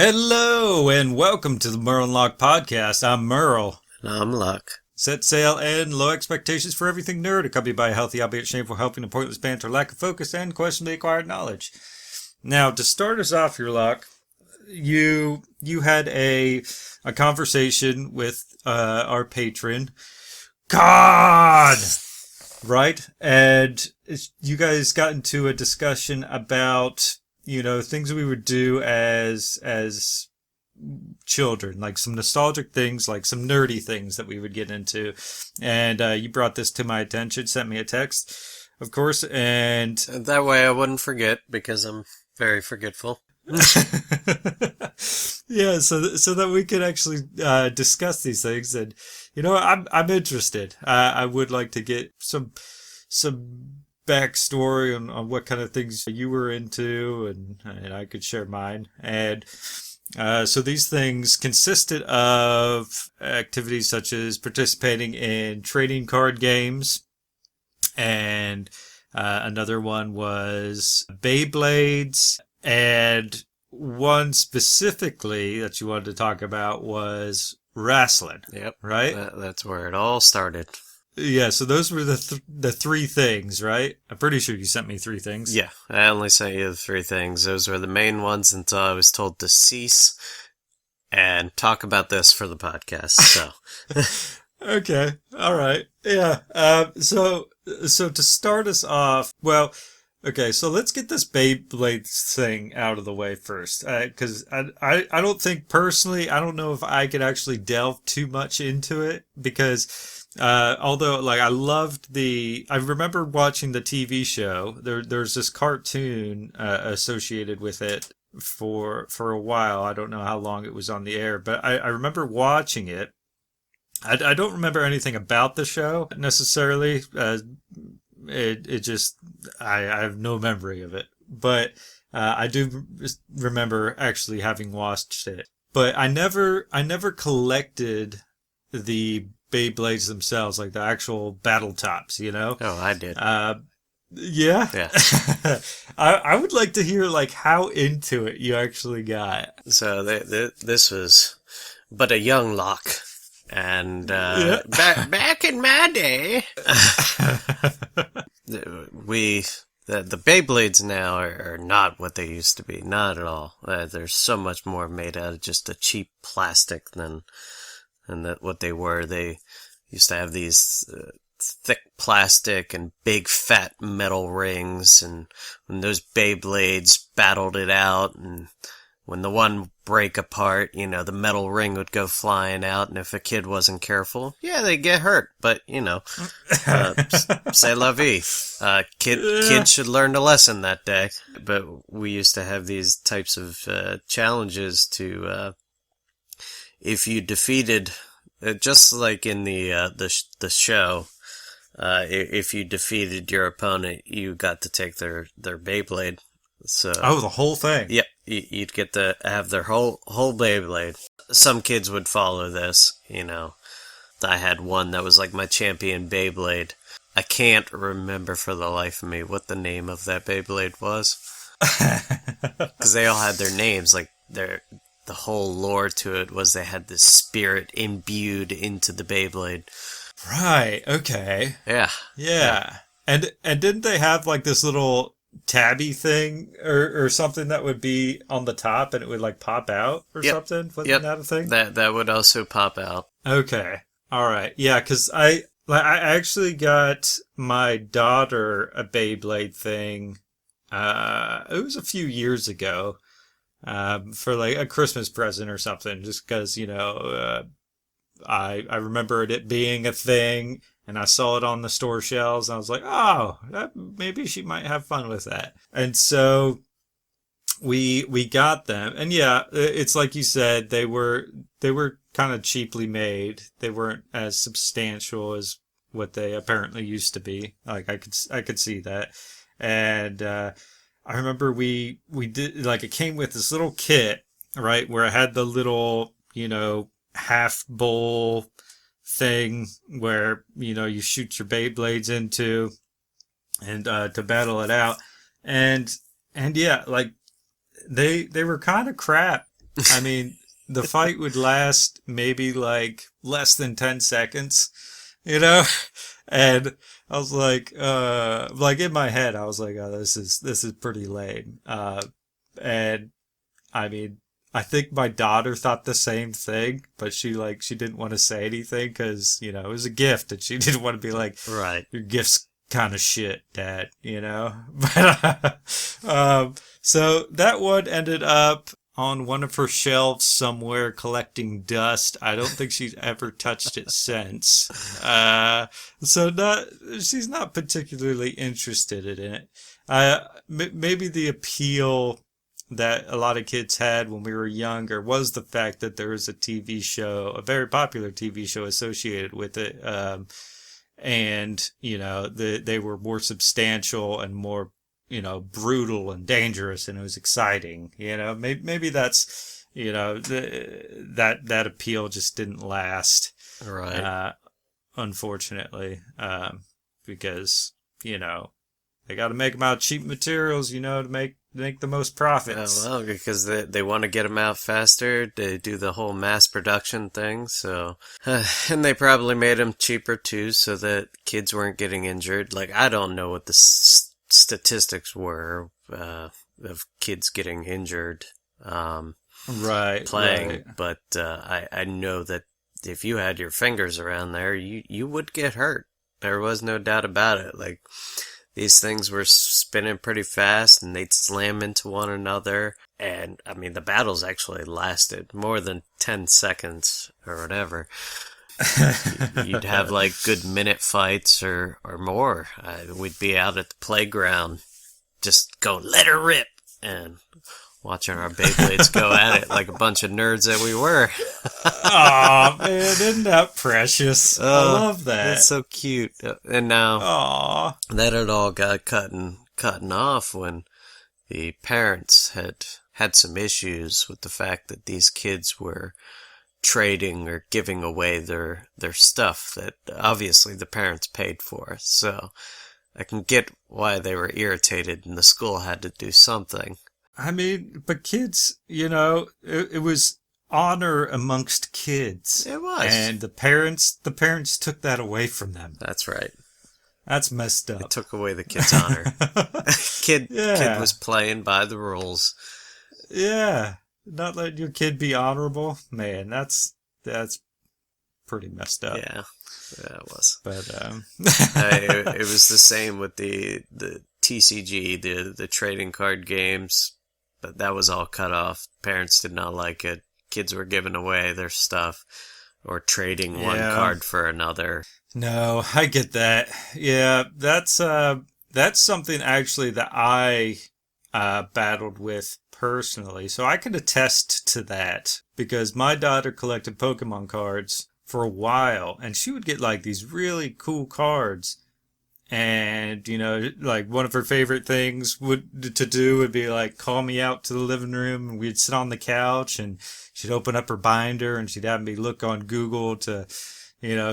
Hello and welcome to the Merle and Locke podcast. I'm Merle. And I'm Luck. Set sail and low expectations for everything nerd, accompanied by a healthy, albeit shameful, helping and pointless banter, lack of focus, and questionably acquired knowledge. Now, to start us off here, Locke, you had a conversation with our patron, God, right? And you guys got into a discussion about things we would do as children, like some nostalgic things, like some nerdy things that we would get into. And you brought this to my attention, sent me a text, of course, and that way I wouldn't forget because I'm very forgetful. Yeah, so that we could actually discuss these things, and I'm interested. I would like to get some backstory on what kind of things you were into, and I could share mine. And so these things consisted of activities such as participating in trading card games, and another one was Beyblades, and one specifically that you wanted to talk about was wrestling. Yep. Right? That's where it all started. Yeah, so those were the three things, right? I'm pretty sure you sent me three things. Yeah, I only sent you the three things. Those were the main ones until I was told to cease and talk about this for the podcast. So, okay, all right, yeah. So to start us off, well, okay, so let's get this Beyblade thing out of the way first, because I don't think personally, I don't know if I could actually delve too much into it, because although, like, I remember watching the TV show. There's this cartoon associated with it for a while. I don't know how long it was on the air, but I remember watching it. I don't remember anything about the show necessarily. It just, I have no memory of it, but I do remember actually having watched it. But I never collected the Beyblades themselves, like the actual battle tops, Oh, I did. Yeah? Yeah. I would like to hear, like, how into it you actually got. So this was but a young Locke. And Yeah. back in my day, the Beyblades now are not what they used to be. Not at all. There's so much more made out of just a cheap plastic than what they were. They used to have these thick plastic and big fat metal rings, and when those Beyblades battled it out, and when the one break apart, the metal ring would go flying out, and if a kid wasn't careful, yeah, they'd get hurt. But, c'est la vie. Kids should learn a lesson that day. But we used to have these types of challenges to, if you defeated, just like in the show, if you defeated your opponent, you got to take their Beyblade. So, the whole thing. Yep, you'd get to have their whole Beyblade. Some kids would follow this, I had one that was like my champion Beyblade. I can't remember for the life of me what the name of that Beyblade was. Because they all had their names, like the whole lore to it was they had this spirit imbued into the Beyblade. Right, okay. Yeah. And didn't they have, like, this little tabby thing or something that would be on the top and it would, like, pop out or something? Wasn't that a thing? That would also pop out. Okay. All right. Yeah, because I actually got my daughter a Beyblade thing. It was a few years ago, for like a Christmas present or something, just because, I remembered it being a thing, and I saw it on the store shelves, and I was like, oh, maybe she might have fun with that. And so we got them, and yeah, it's like you said, they were kind of cheaply made. They weren't as substantial as what they apparently used to be. Like, I could see that. And I remember we did, like, it came with this little kit, right, where it had the little, half bowl thing where, you shoot your Beyblades into, and to battle it out. And yeah, like, they were kind of crap I mean, the fight would last maybe like less than 10 seconds, you know? And I was like in my head, I was like, oh, this is pretty lame. And I mean, I think my daughter thought the same thing, but she didn't want to say anything because, it was a gift and she didn't want to be like, Right. your gift's kind of shit, Dad, But so that one ended up on one of her shelves somewhere collecting dust. I don't think she's ever touched it since. So not she's not particularly interested in it. Maybe the appeal that a lot of kids had when we were younger was the fact that there was a TV show, a very popular TV show associated with it. And they were more substantial and more brutal and dangerous, and it was exciting. Maybe that's that appeal just didn't last, Right. unfortunately, because they got to make them out of cheap materials, to make the most profits. Well, because they want to get them out faster. They do the whole mass production thing. So, and they probably made them cheaper too, so that kids weren't getting injured. Like, I don't know what the statistics were of kids getting injured Right, playing, right. but I know that if you had your fingers around there, you would get hurt. There was no doubt about it. Like, these things were spinning pretty fast and they'd slam into one another. And, I mean, the battles actually lasted more than 10 seconds or whatever. You'd have like good minute fights or more. We'd be out at the playground just go, let her rip. And watching our Beyblades go at it like a bunch of nerds that we were. Aw, man, isn't that precious? I love that. That's so cute. And now Aw. that it all got cutting off when the parents had some issues with the fact that these kids were trading or giving away their stuff that obviously the parents paid for. So I can get why they were irritated and the school had to do something. I mean, but kids, it was honor amongst kids. It was. And the parents took that away from them. That's right. That's messed It up. took away the kid's honor. Kid Yeah. was playing by the rules. Yeah. Not letting your kid be honorable. Man, that's pretty messed up. Yeah, it was. But It was the same with the TCG, the trading card games, but that was all cut off. Parents did not like it. Kids were giving away their stuff or trading one Yeah. card for another. No, I get that. Yeah, that's something actually that I battled with personally. So I can attest to that because my daughter collected Pokemon cards for a while and she would get like these really cool cards. And, like one of her favorite things to do would be like call me out to the living room and we'd sit on the couch and she'd open up her binder and she'd have me look on Google to,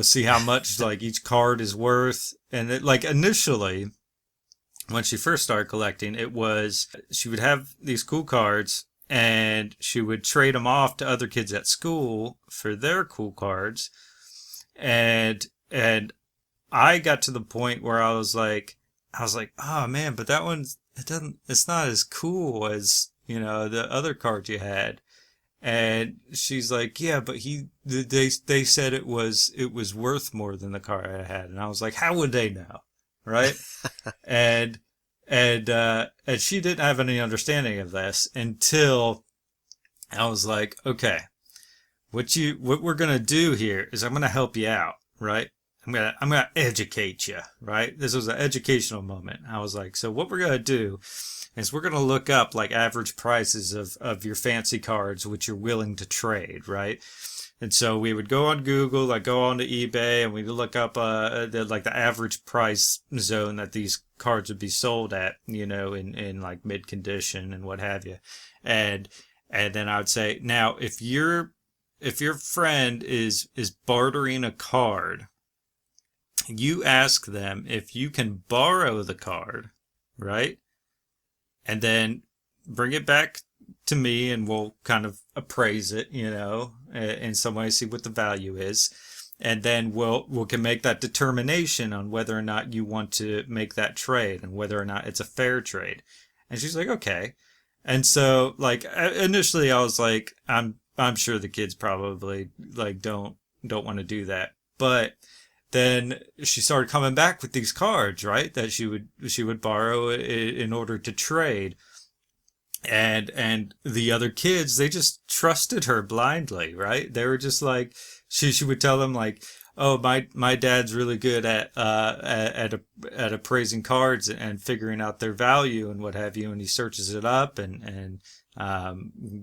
see how much like each card is worth. And it, like initially, when she first started collecting, it was she would have these cool cards and she would trade them off to other kids at school for their cool cards. And I got to the point where I was like, oh man, but that one's, it's not as cool as, the other card you had. And she's like, yeah, but they said it was worth more than the card I had. And I was like, how would they know? Right. and, and she didn't have any understanding of this until I was like, okay, what we're going to do here is I'm going to help you out. Right. I'm gonna educate you, right? This was an educational moment. I was like, so what we're gonna do is we're gonna look up like average prices of your fancy cards, which you're willing to trade, right? And so we would go on Google, like go on to eBay, and we'd look up the average price zone that these cards would be sold at, in like mid condition and what have you, and then I would say, now if your friend is bartering a card, you ask them if you can borrow the card, right? And then bring it back to me and we'll kind of appraise it, in some way, see what the value is. And then we can make that determination on whether or not you want to make that trade and whether or not it's a fair trade. And she's like, okay. And so like initially I was like, I'm sure the kids probably like don't want to do that. But then she started coming back with these cards, right? That she would borrow in order to trade. And the other kids, they just trusted her blindly, right? They were just like, she would tell them like, oh, my dad's really good at appraising cards and figuring out their value and what have you, and he searches it up and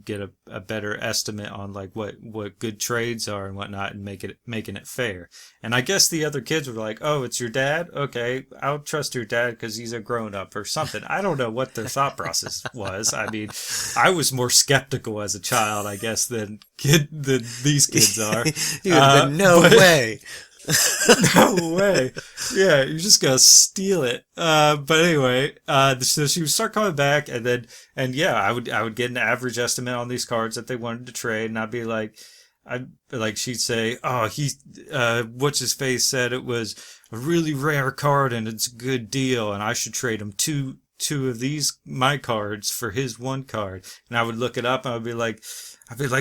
get a better estimate on like what good trades are and whatnot, and making it fair. And I guess the other kids were like, oh, it's your dad? Okay, I'll trust your dad because he's a grown up or something. I don't know what their thought process was. I mean, I was more skeptical as a child, I guess, than these kids are. You would have been, no way. No way. Yeah, you're just gonna steal it. But anyway, so she would start coming back, and yeah, I would get an average estimate on these cards that they wanted to trade, and I'd be like, she'd say, oh, what's his face said it was a really rare card and it's a good deal, and I should trade him two of these my cards for his one card. And I would look it up and I'd be like,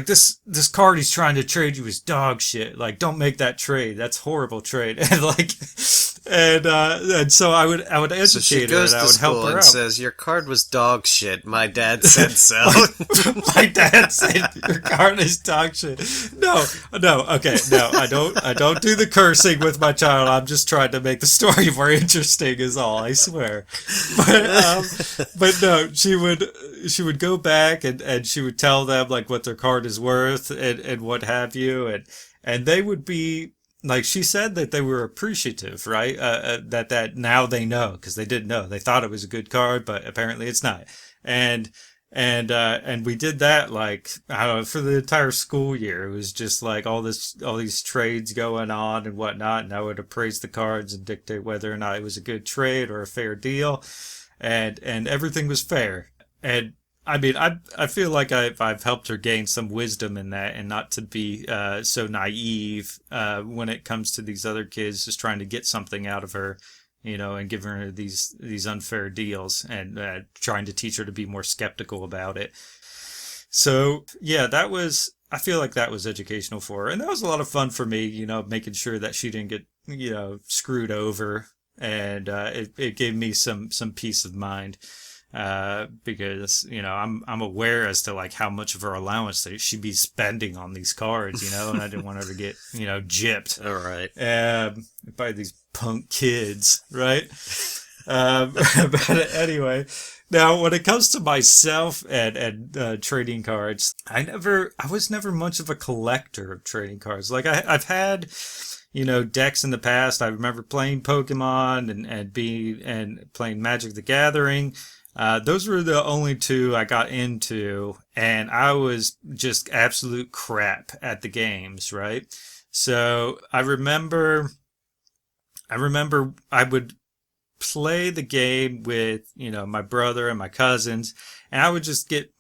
this card he's trying to trade you is dog shit. Like, don't make that trade. That's horrible trade. And like, and so I would educate her and I would help her out. And says, your card was dog shit. My dad said so. My dad said your card is dog shit. No, okay, no, I don't do the cursing with my child. I'm just trying to make the story more interesting is all, I swear. But no, she would go back and she would tell them like what their card is worth and what have you, and they would be like, she said that they were appreciative, right? That now they know, because they didn't know. They thought it was a good card, but apparently it's not. And we did that like, I don't know, for the entire school year. It was just like all these trades going on and whatnot, and I would appraise the cards and dictate whether or not it was a good trade or a fair deal, and everything was fair. And I mean, I feel like I've helped her gain some wisdom in that, and not to be so naive when it comes to these other kids just trying to get something out of her, and giving her these unfair deals, and trying to teach her to be more skeptical about it. So yeah, I feel like that was educational for her, and that was a lot of fun for me, making sure that she didn't get screwed over, and it gave me some peace of mind. Because I'm aware as to like how much of her allowance that she'd be spending on these cards, and I didn't want her to get gypped. All right. By these punk kids, right? But anyway, now when it comes to myself and trading cards, I was never much of a collector of trading cards. Like I've had decks in the past. I remember playing Pokemon and playing Magic the Gathering. Those were the only two I got into, and I was just absolute crap at the games, right? So I remember I would play the game with, my brother and my cousins, and I would just get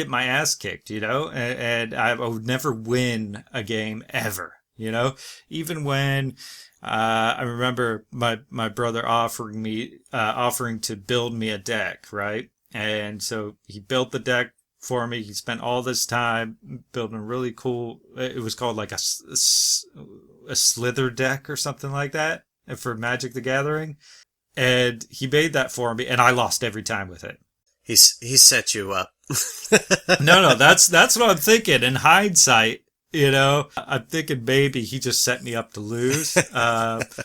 my ass kicked, and I would never win a game ever, even when I remember my brother offering to build me a deck, right? And so he built the deck for me. He spent all this time building a really cool, it was called like a slither deck or something like that for Magic the Gathering. And he made that for me, and I lost every time with it. He set you up. No, that's what I'm thinking. In hindsight, I'm thinking maybe he just set me up to lose. But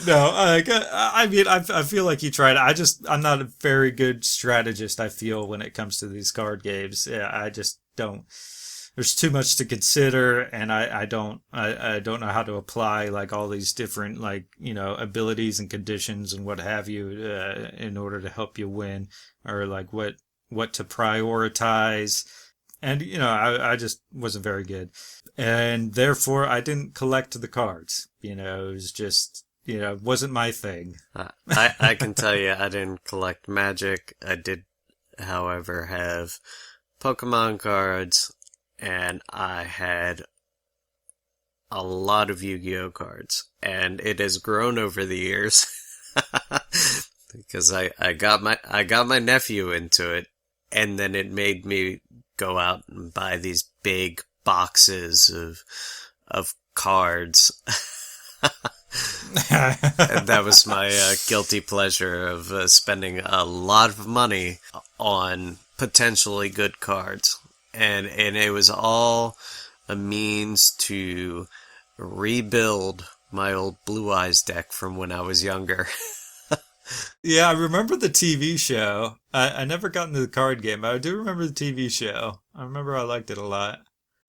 no, I mean, I feel like he tried. I'm not a very good strategist, I feel, when it comes to these card games. Yeah, I just don't. There's too much to consider, and I don't know how to apply like all these different abilities and conditions and what have you in order to help you win, or like what to prioritize. And, I just wasn't very good. And therefore, I didn't collect the cards. It was just, wasn't my thing. I can tell you, I didn't collect Magic. I did however, have Pokemon cards, and I had a lot of Yu-Gi-Oh cards, and it has grown over the years because I got my nephew into it, and then it made me go out and buy these big boxes of cards. And that was my guilty pleasure of spending a lot of money on potentially good cards, and it was all a means to rebuild my old Blue Eyes deck from when I was younger. Yeah, I remember the TV show. I never got into the card game, but I do remember the TV show. I remember I liked it a lot.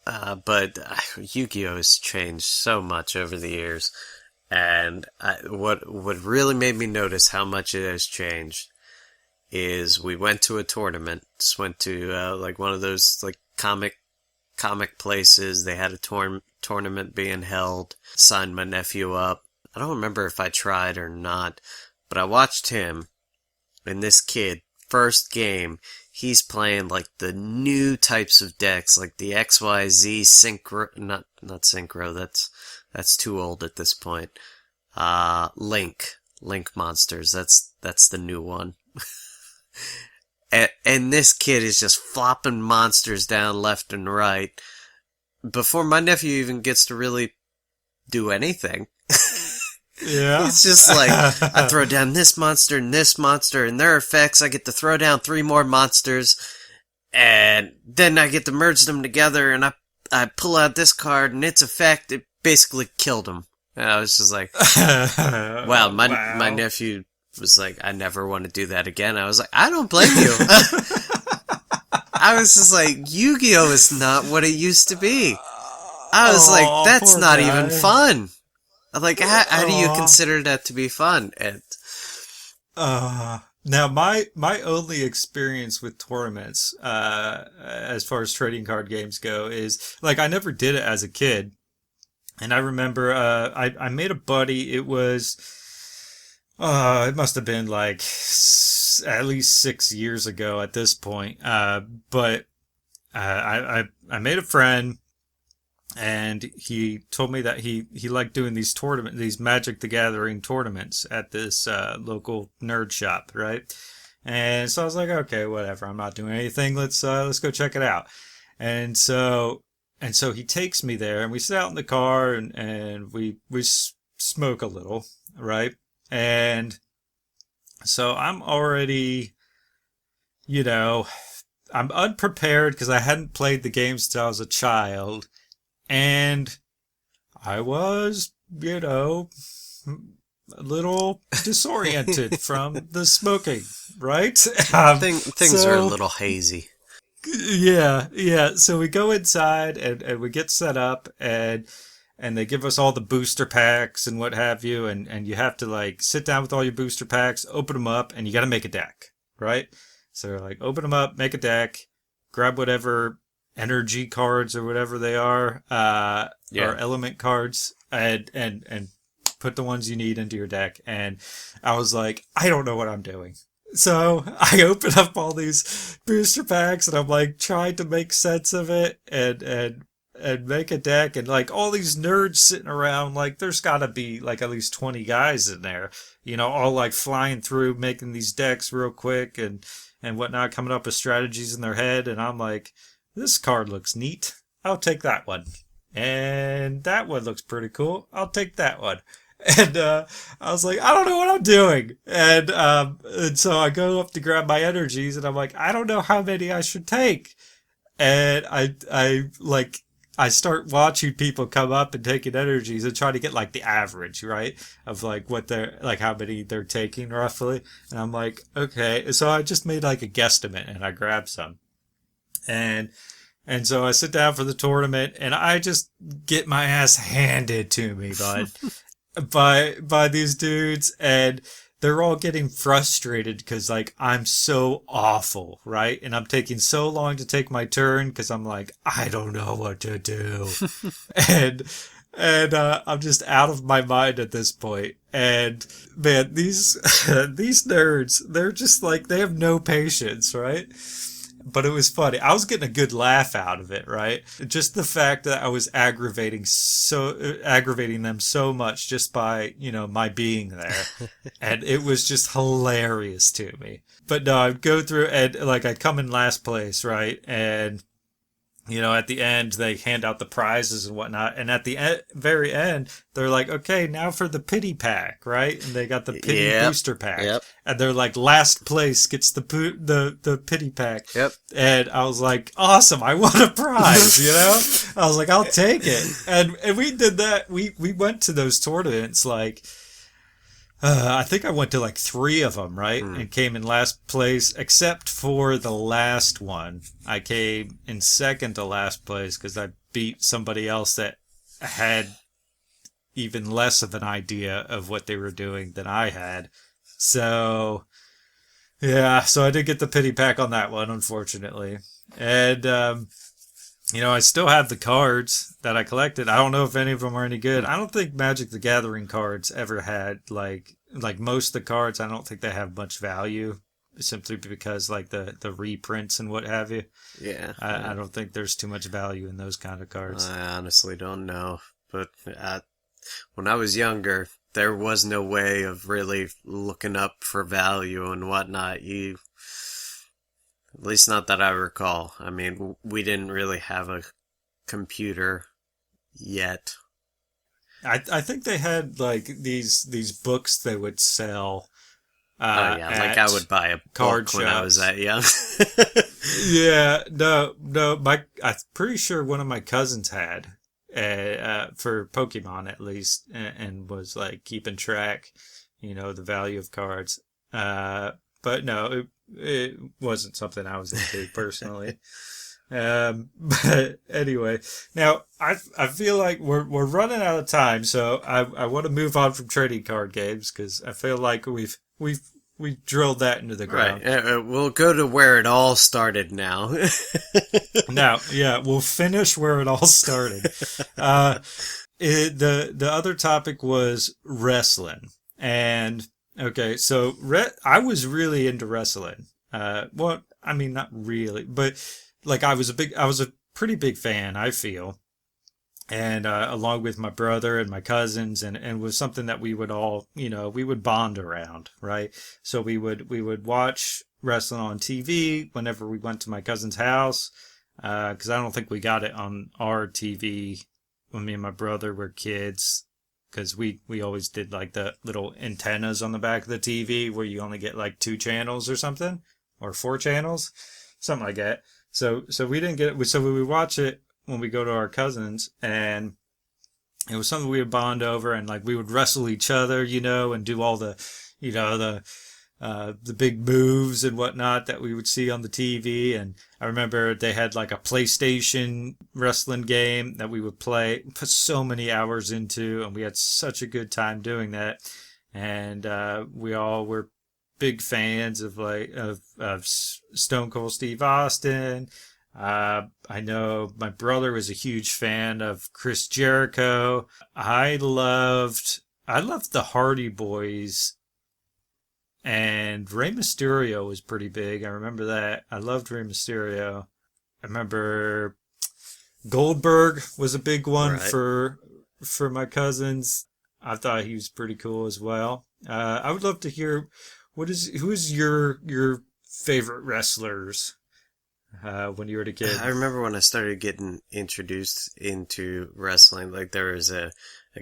But Yu-Gi-Oh has changed so much over the years, and what really made me notice how much it has changed is we went to a tournament. Just went to like one of those like comic places. They had a tournament being held. Signed my nephew up. I don't remember if I tried or not, but I watched him, and this kid, first game, he's playing like the new types of decks, like the XYZ Synchro, not Synchro, that's too old at this point. Link monsters, that's the new one. And this kid is just flopping monsters down left and right before my nephew even gets to really do anything. Yeah. It's just like, I throw down this monster and their effects, I get to throw down 3 more monsters, and then I get to merge them together, and I pull out this card, and its effect, it basically killed him. And I was just like, wow, my nephew was like, I never want to do that again. I was like, I don't blame you. I was just like, Yu-Gi-Oh is not what it used to be. I was like, that's not even fun. Like, how do you consider that to be fun? And now my only experience with tournaments, as far as trading card games go, is like I never did it as a kid, and I remember I made a buddy. It was it must have been like at least 6 years ago at this point. But I made a friend. And he told me that he liked doing these Magic the Gathering tournaments at this local nerd shop, right? And so I was like, okay, whatever. I'm not doing anything. Let's go check it out. And so he takes me there, and we sit out in the car, and we smoke a little, right? And so I'm already, I'm unprepared because I hadn't played the game since I was a child. And I was, a little disoriented from the smoking, right? Things are a little hazy. Yeah. So we go inside and we get set up, and they give us all the booster packs and what have you. And you have to like sit down with all your booster packs, open them up, and you got to make a deck, right? So they're like, open them up, make a deck, grab whatever energy cards or whatever they are, or element cards, and put the ones you need into your deck. And I was like, I don't know what I'm doing. So I open up all these booster packs, and I'm like trying to make sense of it and make a deck, and like all these nerds sitting around, like there's gotta be like at least 20 guys in there, all like flying through, making these decks real quick and whatnot, coming up with strategies in their head. And I'm like, this card looks neat. I'll take that one. And that one looks pretty cool. I'll take that one. And I was like, I don't know what I'm doing. And so I go up to grab my energies, and I'm like, I don't know how many I should take. And I start watching people come up and taking energies and try to get like the average, right? Of like what they're like, how many they're taking roughly. And I'm like, okay. So I just made like a guesstimate, and I grabbed some. And so I sit down for the tournament, and I just get my ass handed to me, bud, by these dudes. And they're all getting frustrated because like I'm so awful, right? And I'm taking so long to take my turn because I'm like, I don't know what to do. and I'm just out of my mind at this point. And man, these these nerds, they're just like they have no patience, right? But it was funny. I was getting a good laugh out of it, right? Just the fact that I was aggravating them so much just by, my being there. And it was just hilarious to me. But no, I'd go through and like I come in last place, right? And at the end, they hand out the prizes and whatnot. And at the very end, they're like, okay, now for the pity pack, right? And they got the pity booster pack. Yep. And they're like, last place gets the pity pack. Yep. And I was like, awesome, I won a prize, I was like, I'll take it. And we did that. We went to those tournaments like, I think I went to like 3 of them, right? And came in last place, except for the last one. I came in second to last place because I beat somebody else that had even less of an idea of what they were doing than I had. So, yeah, so I did get the pity pack on that one, unfortunately. And, I still have the cards that I collected. I don't know if any of them are any good. I don't think Magic the Gathering cards ever had, like most of the cards, I don't think they have much value simply because, like, the reprints and what have you. Yeah. I don't think there's too much value in those kind of cards. I honestly don't know. But when I was younger, there was no way of really looking up for value and whatnot. At least not that I recall. I mean, we didn't really have a computer yet. I think they had like these books they would sell. Like I would buy a book when I was that young. Yeah, no, I'm pretty sure one of my cousins had, for Pokemon at least, and was like keeping track, the value of cards. But no, it wasn't something I was into personally. But anyway, now I feel like we're running out of time, so I want to move on from trading card games because I feel like we've drilled that into the ground. Right. We'll go to where it all started now. Now, yeah, we'll finish where it all started. The other topic was wrestling, and okay, so I was really into wrestling. Well, I mean, not really, but like I was a pretty big fan, I feel. And along with my brother and my cousins, and was something that we would all, we would bond around, right? So we would watch wrestling on TV whenever we went to my cousin's house, because I don't think we got it on our TV when me and my brother were kids, because we always did like the little antennas on the back of the TV where you only get like 2 channels or something, or 4 channels, something like that. So we didn't get it. So we would watch it when we go to our cousins, and it was something we would bond over, and like we would wrestle each other, and do all the, the big moves and whatnot that we would see on the TV. And I remember they had like a PlayStation wrestling game that we would play, put so many hours into, and we had such a good time doing that. And we all were big fans of of Stone Cold Steve Austin. I know my brother was a huge fan of Chris Jericho. I loved the Hardy Boys, and Rey Mysterio was pretty big. I remember that. I loved Rey Mysterio. I remember Goldberg was a big one, right, for my cousins. I thought he was pretty cool as well. I would love to hear who is your favorite wrestlers when you were a kid? I remember when I started getting introduced into wrestling, like there was a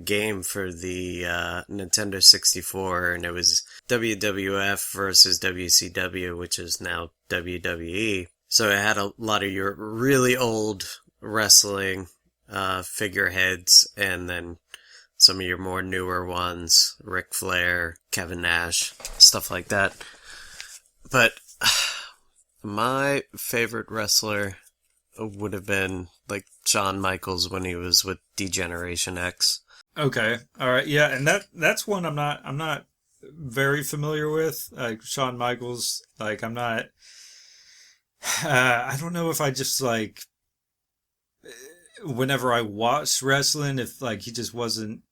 game for the Nintendo 64, and it was WWF versus WCW, which is now WWE. So it had a lot of your really old wrestling figureheads, and then some of your more newer ones, Ric Flair, Kevin Nash, stuff like that. But my favorite wrestler would have been like Shawn Michaels when he was with D-Generation X. Okay, all right, yeah, and that's one I'm not very familiar with. Like Shawn Michaels, like I'm not. I don't know if I just like whenever I watched wrestling, if like he just wasn't,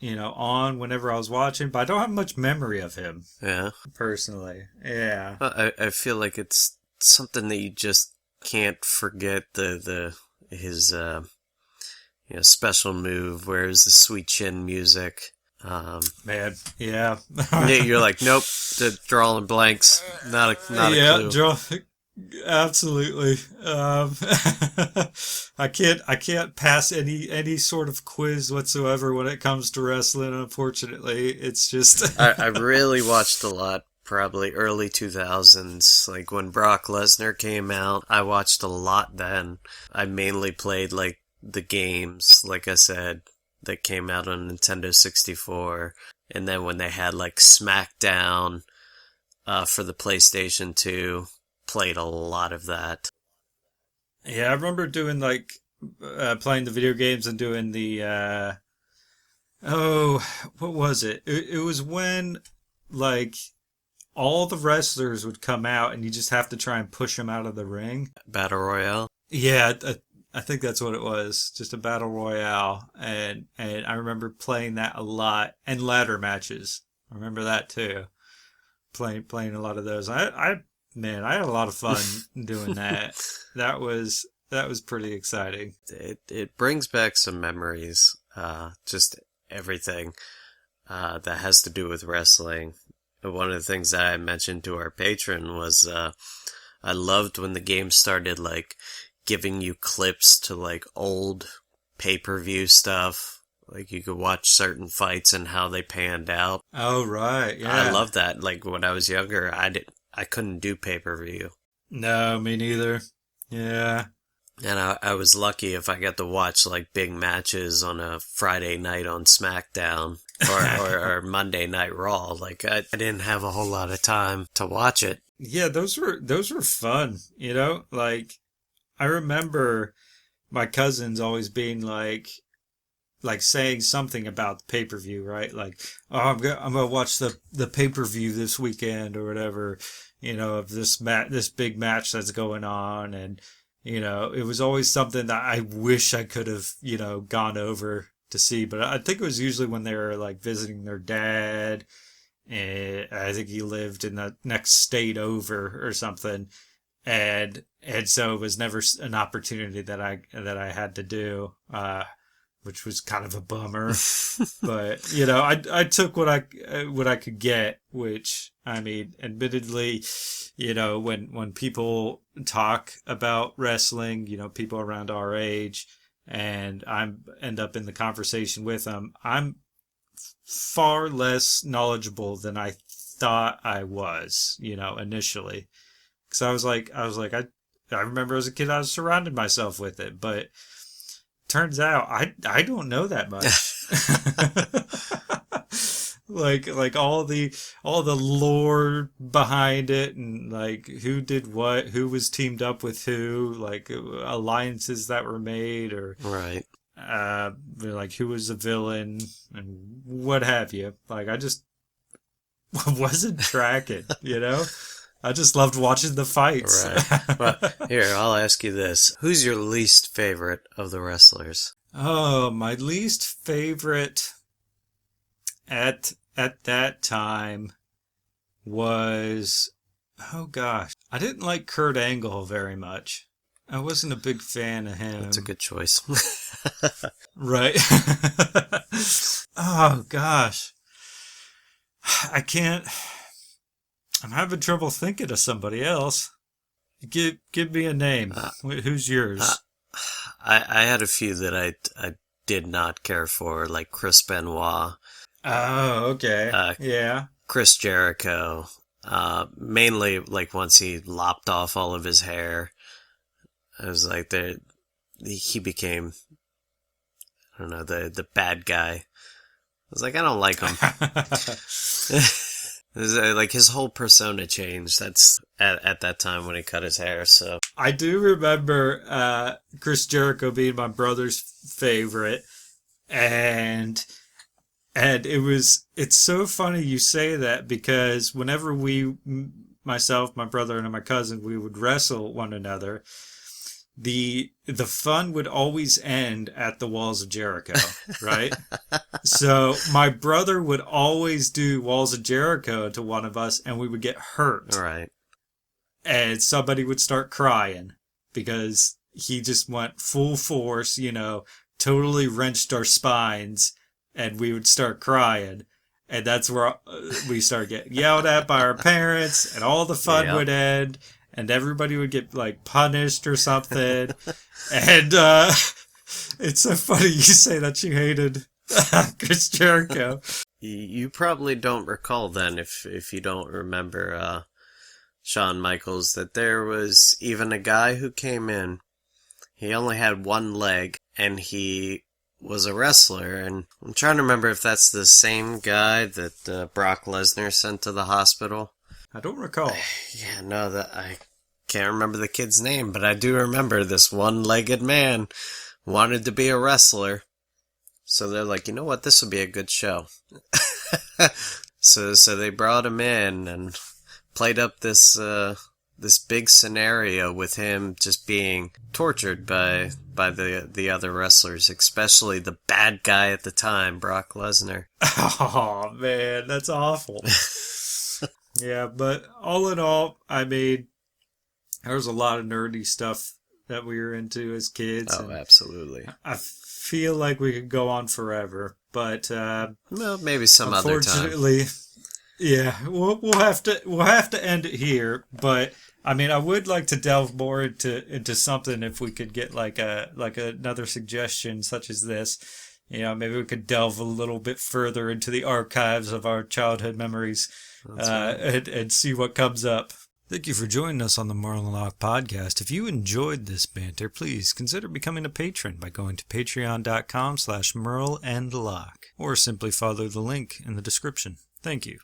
on whenever I was watching. But I don't have much memory of him Yeah. personally. Yeah. Well, I feel like it's something that you just can't forget his special move, where it was the sweet chin music. Man, yeah. You're like, nope, drawing blanks, not a Yeah, clue. absolutely. I can't pass any sort of quiz whatsoever when it comes to wrestling. Unfortunately, it's just. I really watched a lot, probably early 2000s, like when Brock Lesnar came out. I watched a lot then. I mainly played like the games, like I said, that came out on Nintendo 64, and then when they had like SmackDown for the PlayStation 2, played a lot of that. Yeah, I remember doing like playing the video games and doing the oh, what was it? It was when like all the wrestlers would come out and you just have to try and push them out of the ring. Battle Royale. Yeah, I think that's what it was. Just a battle royale, and I remember playing that a lot, and ladder matches. I remember that too. Playing a lot of those. Man, I had a lot of fun doing that. That was pretty exciting. It brings back some memories. Just everything that has to do with wrestling. One of the things that I mentioned to our patron was I loved when the game started like giving you clips to like old pay-per-view stuff. Like you could watch certain fights and how they panned out. Oh right, yeah. I love that. Like when I was younger, I couldn't do pay-per-view. No, me neither. Yeah. And I was lucky if I got to watch like big matches on a Friday night on SmackDown or Monday Night Raw. Like I didn't have a whole lot of time to watch it. Yeah, those were fun, Like I remember my cousins always being like saying something about the pay-per-view, right? Like, oh, I'm gonna watch the pay-per-view this weekend or whatever, of this big match that's going on, and it was always something that I wish I could have, gone over to see, but I think it was usually when they were like visiting their dad, and I think he lived in the next state over or something, and so it was never an opportunity that I had to do, which was kind of a bummer. But I took what I could get, which I mean, admittedly, when people talk about wrestling, people around our age, and I end up in the conversation with them, I'm far less knowledgeable than I thought I was, initially. Because I remember as a kid I was surrounding myself with it, but turns out I don't know that much. like all the lore behind it, and like who did what, who was teamed up with who, like alliances that were made, or Right. like who was the villain and what have you. Like I just wasn't tracking, I just loved watching the fights. Right. Well, here, I'll ask you this. Who's your least favorite of the wrestlers? Oh, my least favorite at that time was, oh gosh, I didn't like Kurt Angle very much. I wasn't a big fan of him. That's a good choice. Right. Oh gosh. I'm having trouble thinking of somebody else. Give me a name. Who's yours? I had a few that I did not care for, like Chris Benoit. Oh, okay. Yeah. Chris Jericho. Mainly like once he lopped off all of his hair. I was like, he became, I don't know, the bad guy. I was like, I don't like him. Like his whole persona changed. That's at that time when he cut his hair. So I do remember Chris Jericho being my brother's favorite, and And it's so funny you say that because whenever myself, my brother, and my cousin, we would wrestle one another, the fun would always end at the Walls of Jericho, right? So my brother would always do Walls of Jericho to one of us, and we would get hurt. Right. And somebody would start crying because he just went full force, totally wrenched our spines, and we would start crying. And that's where we started getting yelled at by our parents, and all the fun would end, and everybody would get like punished or something. And it's so funny you say that you hated Chris Jericho. You probably don't recall then, if you don't remember Shawn Michaels, that there was even a guy who came in. He only had one leg, and he was a wrestler, and I'm trying to remember if that's the same guy that Brock Lesnar sent to the hospital. I don't recall. Yeah, no, that I can't remember the kid's name, but I do remember this one-legged man wanted to be a wrestler. So they're like, you know what, this will be a good show. So they brought him in and played up this big scenario with him just being tortured by the other wrestlers, especially the bad guy at the time, Brock Lesnar. Oh man, that's awful. Yeah, but all in all, I mean, there was a lot of nerdy stuff that we were into as kids. Oh, absolutely. I feel like we could go on forever, but well, maybe some other time. Unfortunately, yeah, we'll have to end it here. But I mean, I would like to delve more into something if we could get like another suggestion such as this. Maybe we could delve a little bit further into the archives of our childhood memories, and see what comes up. Thank you for joining us on the Merle and Locke podcast. If you enjoyed this banter, please consider becoming a patron by going to patreon.com/Merle and Locke, or simply follow the link in the description. Thank you.